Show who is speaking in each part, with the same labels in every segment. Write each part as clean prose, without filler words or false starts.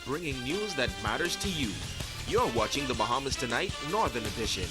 Speaker 1: bringing news that matters to you. You're watching the Bahamas Tonight Northern Edition.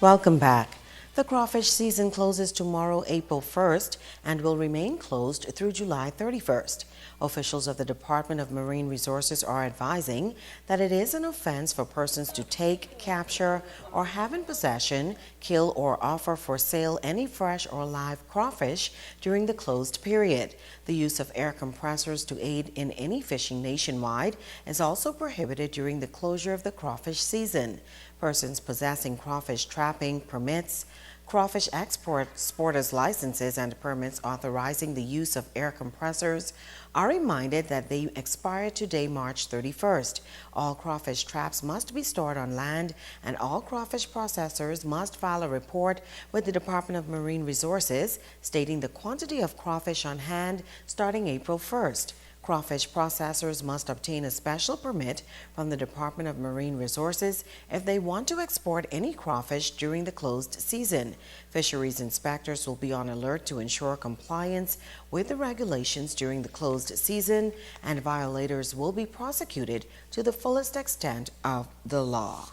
Speaker 2: Welcome back. The crawfish season closes tomorrow, April 1st, and will remain closed through July 31st. Officials of the Department of Marine Resources are advising that it is an offense for persons to take, capture, or have in possession, kill, or offer for sale any fresh or live crawfish during the closed period. The use of air compressors to aid in any fishing nationwide is also prohibited during the closure of the crawfish season. Persons possessing crawfish trapping permits, crawfish exporters licenses, and permits authorizing the use of air compressors are reminded that they expire today, March 31st. All crawfish traps must be stored on land, and all crawfish processors must file a report with the Department of Marine Resources stating the quantity of crawfish on hand starting April 1st. Crawfish processors must obtain a special permit from the Department of Marine Resources if they want to export any crawfish during the closed season. Fisheries inspectors will be on alert to ensure compliance with the regulations during the closed season, and violators will be prosecuted to the fullest extent of the law.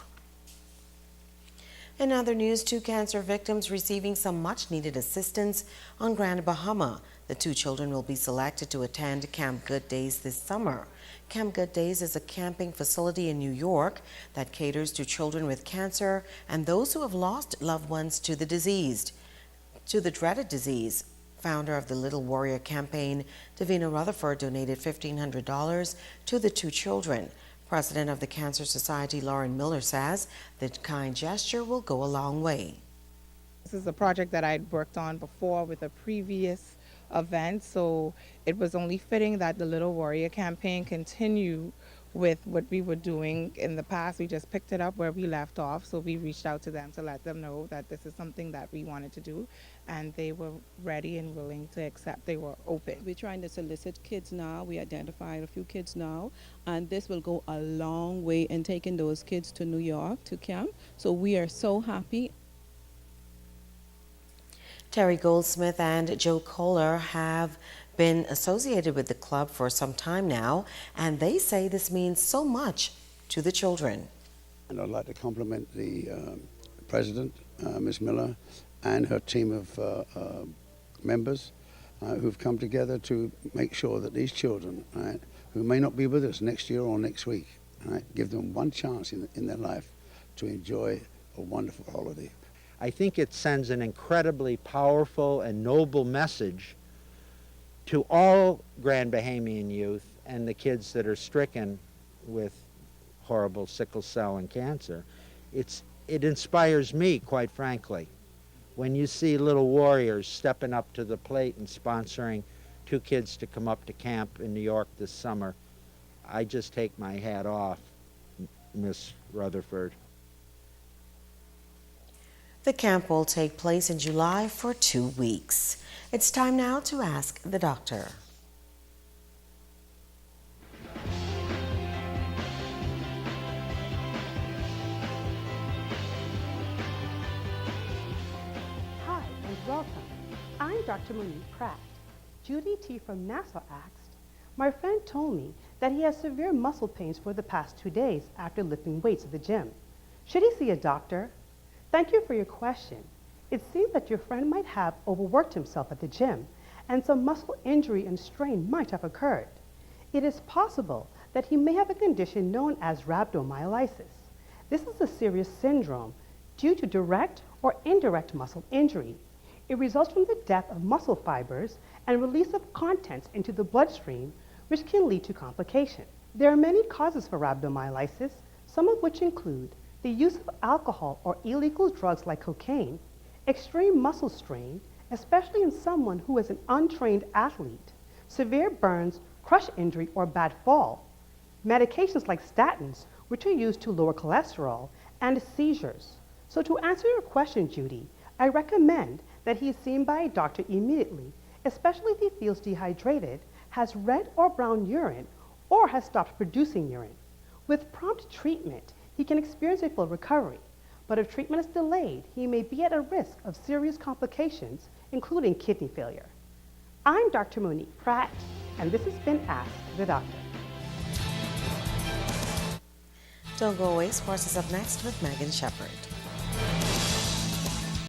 Speaker 2: In other news, 2 cancer victims receiving some much-needed assistance on Grand Bahama. The 2 children will be selected to attend Camp Good Days this summer. Camp Good Days is a camping facility in New York that caters to children with cancer and those who have lost loved ones to the dreaded disease. Founder of the Little Warrior campaign, Davina Rutherford donated $1,500 to the 2 children. President of the Cancer Society, Lauren Miller, says the kind gesture will go a long way.
Speaker 3: This is a project that I'd worked on before with a previous event, so it was only fitting that the Little Warrior campaign continue with what we were doing in the past. We just picked it up where we left off, so we reached out to them to let them know that this is something that we wanted to do, and they were ready and willing to accept. They were open.
Speaker 4: We're trying to solicit kids now. We identified a few kids now, and this will go a long way in taking those kids to New York to camp. So we are so happy.
Speaker 2: Terry Goldsmith and Joe Kohler have been associated with the club for some time now, and they say this means so much to the children.
Speaker 5: And I'd like to compliment the president, Ms. Miller, and her team of members who've come together to make sure that these children, right, who may not be with us next year or next week, right, give them one chance in their life to enjoy a wonderful holiday.
Speaker 6: I think it sends an incredibly powerful and noble message to all Grand Bahamian youth and the kids that are stricken with horrible sickle cell and cancer. It inspires me, quite frankly, when you see Little Warriors stepping up to the plate and sponsoring 2 kids to come up to camp in New York this summer. I just take my hat off, Miss Rutherford.
Speaker 2: The camp will take place in July for 2 weeks. It's time now to ask the doctor.
Speaker 7: Hi and welcome. I'm Dr. Monique Pratt. Judy T. from Nassau asked, my friend told me that he has severe muscle pains for the past 2 days after lifting weights at the gym. Should he see a doctor? Thank you for your question. It seems that your friend might have overworked himself at the gym, and some muscle injury and strain might have occurred. It is possible that he may have a condition known as rhabdomyolysis. This is a serious syndrome due to direct or indirect muscle injury. It results from the death of muscle fibers and release of contents into the bloodstream, which can lead to complications. There are many causes for rhabdomyolysis, some of which include the use of alcohol or illegal drugs like cocaine, extreme muscle strain, especially in someone who is an untrained athlete, severe burns, crush injury, or bad fall, medications like statins, which are used to lower cholesterol, and seizures. So to answer your question, Judy, I recommend that he is seen by a doctor immediately, especially if he feels dehydrated, has red or brown urine, or has stopped producing urine. With prompt treatment, he can experience a full recovery, but if treatment is delayed, he may be at a risk of serious complications, including kidney failure. I'm Dr. Monique Pratt, and this has been Ask the Doctor.
Speaker 2: Don't go away. Sports is up next with Megan Shepard.